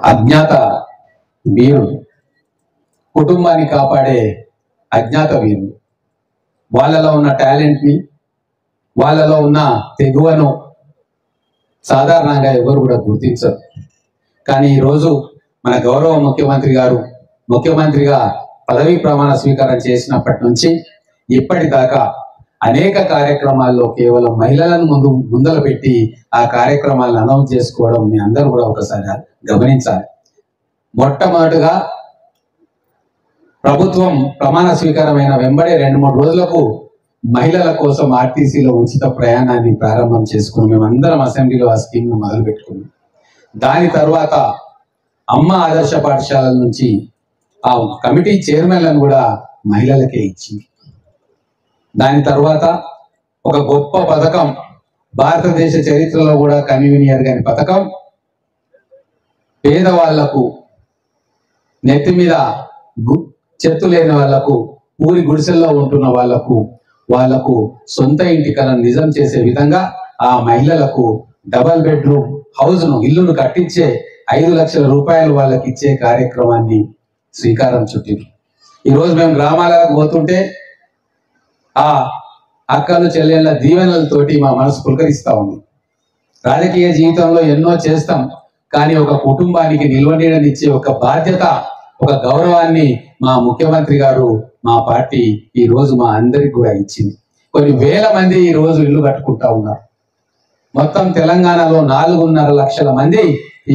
అజ్ఞాత వీరుడు, కుటుంబాన్ని కాపాడే అజ్ఞాత వీరుడు. వాళ్ళలో ఉన్న టాలెంట్ని, వాళ్ళలో ఉన్న తెగువను సాధారణంగా ఎవరు కూడా గుర్తించరు. కానీ ఈరోజు మన గౌరవ ముఖ్యమంత్రి గారు ముఖ్యమంత్రిగా పదవీ ప్రమాణ స్వీకారం చేసినప్పటి నుంచి ఇప్పటిదాకా అనేక కార్యక్రమాల్లో కేవలం మహిళలను ముందర పెట్టి ఆ కార్యక్రమాలను అనౌన్స్ చేసుకోవడం మీ అందరూ కూడా ఒకసారి గమనించాలి. మొట్టమొదటిగా ప్రభుత్వం ప్రమాణ స్వీకారమైన వెంబడే 2-3 రోజులకు మహిళల కోసం ఆర్టీసీలో ఉచిత ప్రయాణాన్ని ప్రారంభం చేసుకుని మేమందరం అసెంబ్లీలో ఆ స్కీమ్ను మొదలు పెట్టుకున్నాం. దాని తర్వాత అమ్మ ఆదర్శ పాఠశాలల నుంచి ఆ కమిటీ చైర్మన్లను కూడా మహిళలకే ఇచ్చింది. దాని తర్వాత ఒక గొప్ప పథకం, భారతదేశ చరిత్రలో కూడా కన్వీనియర్ గాని పథకం, పేదవాళ్లకు, నెత్తి మీద చెత్తు లేని వాళ్లకు, ఊరి గుడిసెల్లో ఉంటున్న వాళ్లకు సొంత ఇంటి కలను నిజం చేసే విధంగా ఆ మహిళలకు డబల్ బెడ్రూమ్ ఇల్లును కట్టించే 5 లక్షల రూపాయలు వాళ్ళకి ఇచ్చే కార్యక్రమాన్ని శ్రీకారం చుట్టింది. ఈరోజు మేము గ్రామాలకు పోతుంటే ఆ అక్కలు చెల్లెళ్ళ దీవెనలతోటి మా మనసు పులకరిస్తా ఉంది. రాజకీయ జీవితంలో ఎన్నో చేస్తాం, కానీ ఒక కుటుంబానికి నిల్వనీడనిచ్చే ఒక బాధ్యత, ఒక గౌరవాన్ని మా ముఖ్యమంత్రి గారు, మా పార్టీ ఈ రోజు మా అందరికి కూడా ఇచ్చింది. కొన్ని వేల మంది ఈ రోజు ఇల్లు కట్టుకుంటా ఉన్నారు. మొత్తం తెలంగాణలో 4.5 లక్షల మంది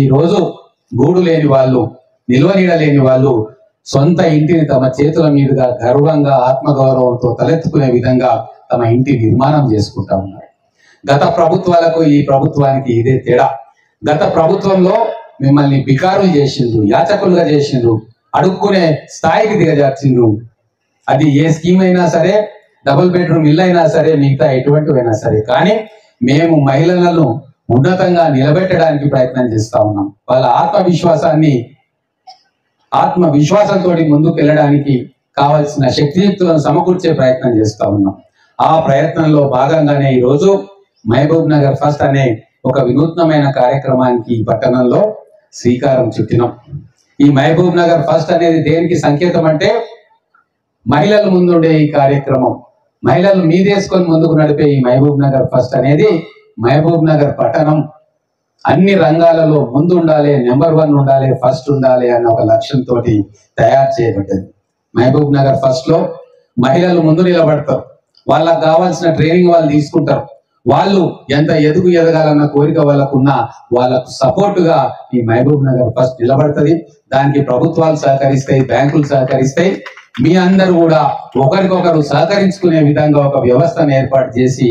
ఈ రోజు గూడు లేని వాళ్ళు, నిల్వనీడ లేని వాళ్ళు సొంత ఇంటిని తమ చేతుల మీదుగా గర్వంగా, ఆత్మగౌరవంతో తలెత్తుకునే విధంగా తమ ఇంటి నిర్మాణం చేసుకుంటా ఉన్నారు. గత ప్రభుత్వాలకు ఈ ప్రభుత్వానికి ఇదే తేడా. గత ప్రభుత్వంలో మిమ్మల్ని బికారులు చేసిండ్రు, యాచకులుగా చేసిండ్రు, అడుక్కునే స్థాయికి దిగజార్చిండ్రు. అది ఏ స్కీమ్ అయినా సరే, డబుల్ బెడ్రూమ్ ఇల్లు అయినా సరే, మిగతా ఎటువంటివైనా సరే. కానీ మేము మహిళలను ఉన్నతంగా నిలబెట్టడానికి ప్రయత్నం చేస్తా ఉన్నాం. వాళ్ళ ఆత్మవిశ్వాసంతో ముందుకు వెళ్ళడానికి కావాల్సిన శక్తియుక్తులను సమకూర్చే ప్రయత్నం చేస్తా ఉన్నాం. ఆ ప్రయత్నంలో భాగంగానే ఈరోజు మహబూబ్ నగర్ ఫస్ట్ అనే ఒక వినూత్నమైన కార్యక్రమానికి ఈ పట్టణంలో శ్రీకారం చుట్టినాం. ఈ మహబూబ్ నగర్ ఫస్ట్ అనేది దేనికి సంకేతం అంటే, మహిళలు ముందుండే ఈ కార్యక్రమం, మహిళలు మీదేసుకొని ముందుకు నడిపే ఈ మహబూబ్ నగర్ ఫస్ట్ అనేది మహబూబ్ నగర్ పట్టణం అన్ని రంగాలలో ముందు ఉండాలి, నెంబర్ 1 ఉండాలి, ఫస్ట్ ఉండాలి అన్న ఒక లక్ష్యంతో తయారు చేయబడ్డది. మహబూబ్ నగర్ ఫస్ట్ లో మహిళలు ముందు నిలబడతారు, వాళ్ళకు కావాల్సిన ట్రైనింగ్ వాళ్ళు తీసుకుంటారు. వాళ్ళు ఎంత ఎదగాలన్న కోరిక వాళ్ళకు సపోర్టుగా ఈ మహబూబ్ నగర్ ఫస్ట్ నిలబడుతుంది. దానికి ప్రభుత్వాలు సహకరిస్తాయి, బ్యాంకులు సహకరిస్తాయి. మీ అందరూ కూడా ఒకరికొకరు సహకరించుకునే విధంగా ఒక వ్యవస్థను ఏర్పాటు చేసి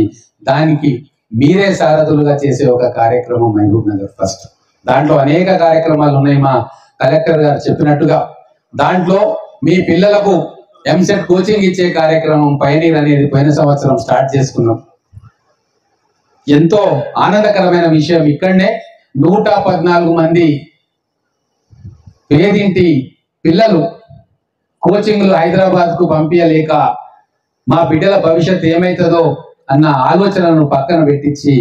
దానికి మీరే సారథులుగా చేసే ఒక కార్యక్రమం మహబూబ్ నగర్ ఫస్ట్. దాంట్లో అనేక కార్యక్రమాలు ఉన్నాయి. మా కలెక్టర్ గారు చెప్పినట్టుగా దాంట్లో మీ పిల్లలకు ఎంసెట్ కోచింగ్ ఇచ్చే కార్యక్రమం పైనీర్ అనేది పోయిన సంవత్సరం స్టార్ట్ చేసుకున్నాం. ఎంతో ఆనందకరమైన విషయం. ఇక్కడనే 114 మంది పేదింటి పిల్లలు కోచింగ్లు హైదరాబాద్ కు పంపించలేక మా బిడ్డల భవిష్యత్తు ఏమైతుందో అన్న ఆలోచనను పక్కన పెట్టించి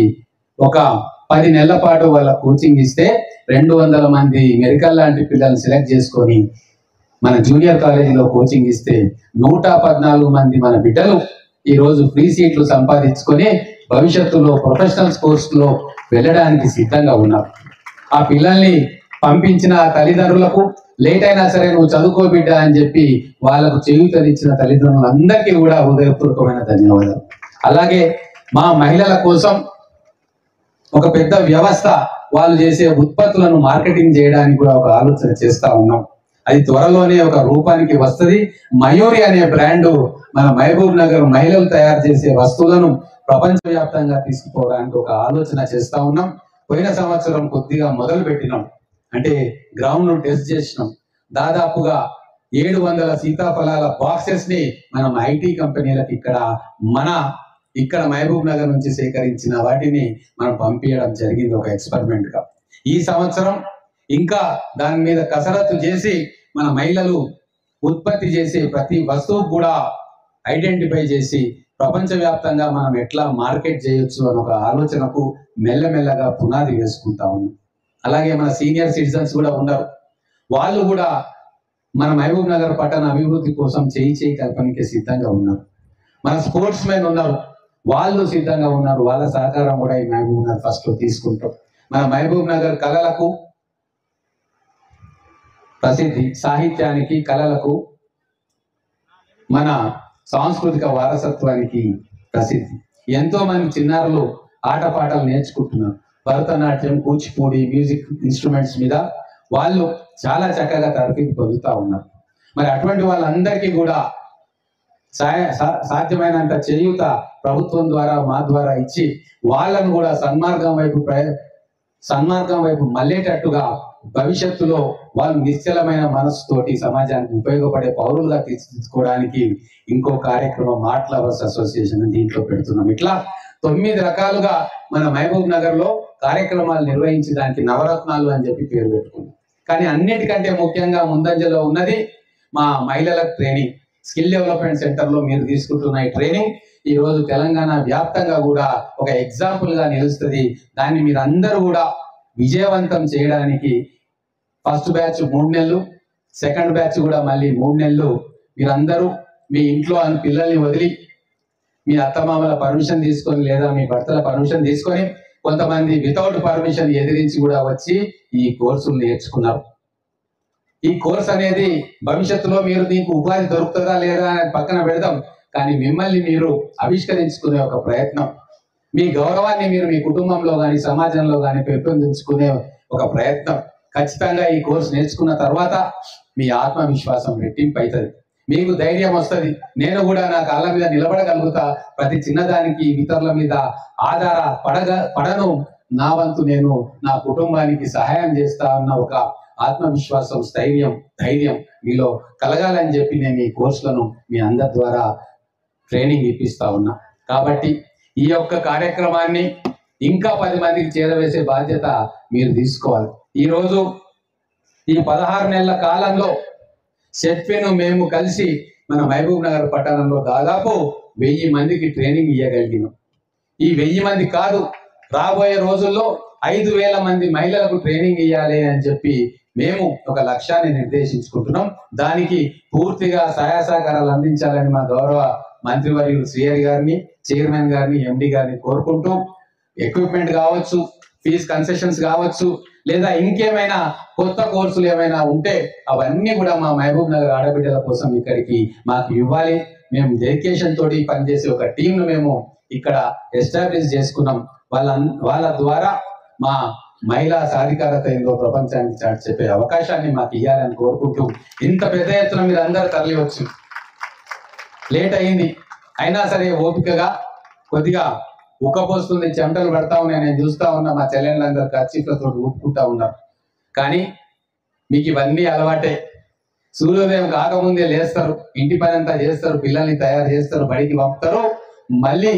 ఒక 10 నెలల పాటు వాళ్ళ కోచింగ్ ఇస్తే 200 మంది మెడికల్ లాంటి పిల్లల్ని సెలెక్ట్ చేసుకొని మన జూనియర్ కాలేజీలో కోచింగ్ ఇస్తే 114 మంది మన బిడ్డలు ఈ రోజు ఫ్రీ సీట్లు సంపాదించుకొని భవిష్యత్తులో ప్రొఫెషనల్ కోర్సులో వెళ్ళడానికి సిద్ధంగా ఉన్నారు. ఆ పిల్లల్ని పంపించిన తల్లిదండ్రులకు లేట్ అయినా సరే నువ్వు చదువుకో బిడ్డ అని చెప్పి వాళ్ళకు చేయూతనిచ్చిన తల్లిదండ్రులందరికీ కూడా హృదయపూర్వకమైన ధన్యవాదాలు. అలాగే మా మహిళల కోసం ఒక పెద్ద వ్యవస్థ, వాళ్ళు చేసే ఉత్పత్తులను మార్కెటింగ్ చేయడానికి కూడా ఒక ఆలోచన చేస్తా ఉన్నాం. అది త్వరలోనే ఒక రూపానికి వస్తుంది. మయూరి అనే బ్రాండ్ మన మహబూబ్ నగర్ మహిళలు తయారు చేసే వస్తువులను ప్రపంచవ్యాప్తంగా తీసుకుపోవడానికి ఒక ఆలోచన చేస్తా ఉన్నాం. పోయిన సంవత్సరం కొద్దిగా మొదలు పెట్టినాం, అంటే గ్రౌండ్ టెస్ట్ చేసినాం. దాదాపుగా 700 సీతాఫలాల బాక్సెస్ ని మనం ఐటీ కంపెనీలకు ఇక్కడ మహబూబ్ నగర్ నుంచి సేకరించిన వాటిని మనం పంపించడం జరిగింది ఒక ఎక్స్పెరిమెంట్ గా. ఈ సంవత్సరం ఇంకా దాని మీద కసరత్తు చేసి మన మహిళలు ఉత్పత్తి చేసే ప్రతి వస్తువు కూడా ఐడెంటిఫై చేసి ప్రపంచవ్యాప్తంగా మనం ఎట్లా మార్కెట్ చేయొచ్చు అని ఒక ఆలోచనకు మెల్లమెల్లగా పునాది వేసుకుంటా ఉన్నాం. అలాగే మన సీనియర్ సిటిజన్స్ కూడా ఉన్నారు. వాళ్ళు కూడా మన మహబూబ్ నగర్ పట్టణ అభివృద్ధి కోసం చేయి కల్పనకి సిద్ధంగా ఉన్నారు. మన స్పోర్ట్స్ మెన్ ఉన్నారు, వాళ్ళు సిద్ధంగా ఉన్నారు. వాళ్ళ సహకారం కూడా ఈ మహబూబ్ నగర్ ఫస్ట్ లో తీసుకుంటాం. మన మహబూబ్ నగర్ కళలకు ప్రసిద్ధి, సాహిత్యానికి, కళలకు, మన సాంస్కృతిక వారసత్వానికి ప్రసిద్ధి. ఎంతో మంది చిన్నారులు ఆటపాటలు నేర్చుకుంటున్నారు. భరతనాట్యం, కూచిపూడి, మ్యూజిక్ ఇన్స్ట్రుమెంట్స్ మీద వాళ్ళు చాలా చక్కగా తరఫీదు పొందుతూ ఉన్నారు. మరి అటువంటి వాళ్ళందరికీ కూడా సాధ్యమైనంత చేయూత ప్రభుత్వం ద్వారా, మా ద్వారా ఇచ్చి వాళ్ళను కూడా సన్మార్గం వైపు మళ్ళేటట్టుగా భవిష్యత్తులో వాళ్ళు నిశ్చలమైన మనసుతోటి సమాజానికి ఉపయోగపడే పౌరులుగా తీర్చిదిద్దుకోవడానికి ఇంకో కార్యక్రమం ఆర్ట్ లవర్స్ అసోసియేషన్ దీంట్లో పెడుతున్నాం. ఇట్లా 9 రకాలుగా మన మహబూబ్ నగర్ లో కార్యక్రమాలు నిర్వహించి దానికి నవరత్నాలు అని చెప్పి పేరు పెట్టుకున్నాం. కానీ అన్నిటికంటే ముఖ్యంగా ముందంజలో ఉన్నది మా మహిళలకు ట్రైనింగ్. స్కిల్ డెవలప్మెంట్ సెంటర్ లో మీరు తీసుకుంటున్న ఈ ట్రైనింగ్ ఈ రోజు తెలంగాణ వ్యాప్తంగా కూడా ఒక ఎగ్జాంపుల్ గా నిలుస్తుంది. దాన్ని మీరు అందరూ కూడా విజయవంతం చేయడానికి ఫస్ట్ బ్యాచ్ 3 నెలలు, సెకండ్ బ్యాచ్ కూడా మళ్ళీ 3 నెలలు మీరందరూ మీ ఇంట్లో పిల్లల్ని వదిలి మీ అత్తమామల పర్మిషన్ తీసుకొని లేదా మీ భర్తల పర్మిషన్ తీసుకొని కొంతమంది వితౌట్ పర్మిషన్ ఎదిరించి కూడా వచ్చి ఈ కోర్సులు నేర్చుకున్నారు. ఈ కోర్స్ అనేది భవిష్యత్తులో మీరు మీకు ఉపాధి దొరుకుతుందా లేదా అనేది పక్కన పెడదాం, కానీ మిమ్మల్ని మీరు ఆవిష్కరించుకునే ఒక ప్రయత్నం, మీ గౌరవాన్ని మీరు మీ కుటుంబంలో కానీ సమాజంలో కానీ పెంపొందించుకునే ఒక ప్రయత్నం. ఖచ్చితంగా ఈ కోర్సు నేర్చుకున్న తర్వాత మీ ఆత్మవిశ్వాసం రెట్టింపు అవుతుంది, మీకు ధైర్యం వస్తుంది. నేను కూడా నా కాళ్ళ మీద నిలబడగలుగుతా, ప్రతి చిన్నదానికి ఇతరుల మీద పడను, నా వంతు నేను నా కుటుంబానికి సహాయం చేస్తా అన్న ఒక ఆత్మవిశ్వాసం, ధైర్యం మీలో కలగాలని చెప్పి నేను ఈ కోర్సులను మీ అందరి ద్వారా ట్రైనింగ్ ఇప్పిస్తా ఉన్నా. కాబట్టి ఈ యొక్క కార్యక్రమాన్ని ఇంకా 10 మందికి చేరవేసే బాధ్యత మీరు తీసుకోవాలి. ఈరోజు ఈ 16 నెలల కాలంలో సెట్ఫెను మేము కలిసి మన మహబూబ్ నగర్ పట్టణంలో దాదాపు 1000 మందికి ట్రైనింగ్ ఇవ్వగలిగినాం. ఈ 1000 మంది కాదు, రాబోయే రోజుల్లో 5000 మంది మహిళలకు ట్రైనింగ్ ఇవ్వాలి అని చెప్పి మేము ఒక లక్ష్యాన్ని నిర్దేశించుకుంటున్నాం. దానికి పూర్తిగా సహాయ సహకారాలు అందించాలని మా గౌరవ మంత్రివర్యులు శ్రీహరి గారిని, చైర్మన్ గారిని, ఎండి గారిని కోరుకుంటూ, ఎక్విప్మెంట్ కావచ్చు, ఫీజు కన్సెషన్స్ కావచ్చు, లేదా ఇంకేమైనా కొత్త కోర్సులు ఏమైనా ఉంటే అవన్నీ కూడా మా మహబూబ్ నగర్ ఆడబిడ్డల కోసం ఇక్కడికి మాకు ఇవ్వాలి. మేము డెడికేషన్ తోటి పనిచేసే ఒక టీంను మేము ఇక్కడ ఎస్టాబ్లిష్ చేసుకున్నాం. వాళ్ళ ద్వారా మా మహిళా సాధికారత ఏందో ప్రపంచానికి చాటి చెప్పే అవకాశాన్ని మాకు ఇవ్వాలని కోరుకుంటూ, ఇంత పెద్ద ఎత్తున మీరు అందరూ తరలివచ్చు. లేట్ అయింది అయినా సరే ఓపికగా, కొద్దిగా ఉక్కపోస్తుంది, చెమటలు పడతా ఉన్నాయి, నేను చూస్తా ఉన్నా మా చెల్లెళ్ళందరూ కర్చీఫ్లతో ఊపుకుంటా ఉన్నారు. కానీ మీకు ఇవన్నీ అలవాటే. సూర్యోదయం కాకముందే లేస్తారు, ఇంటి పని అంతా చేస్తారు, పిల్లల్ని తయారు చేస్తారు, బడికి పంపుతారు, మళ్ళీ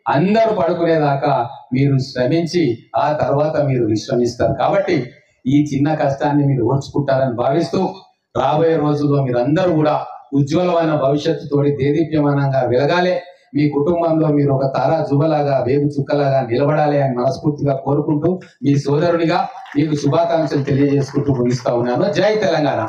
అందరూ పడుకునేదాకా మీరు శ్రమించి ఆ తర్వాత మీరు విశ్రమిస్తారు. కాబట్టి ఈ చిన్న కష్టాన్ని మీరు ఓర్చుకుంటారని భావిస్తూ, రాబోయే రోజుల్లో మీరందరూ కూడా ఉజ్వలమైన భవిష్యత్తుతోటి దేదీప్యమానంగా వెలగాలి. మీ కుటుంబంలో మీరు ఒక తారా జుబలాగా, వేగు చుక్కలాగా నిలబడాలి అని మనస్ఫూర్తిగా కోరుకుంటూ, మీ సోదరునిగా మీకు శుభాకాంక్షలు తెలియజేసుకుంటూ ముగిస్తా ఉన్నాను. జై తెలంగాణ.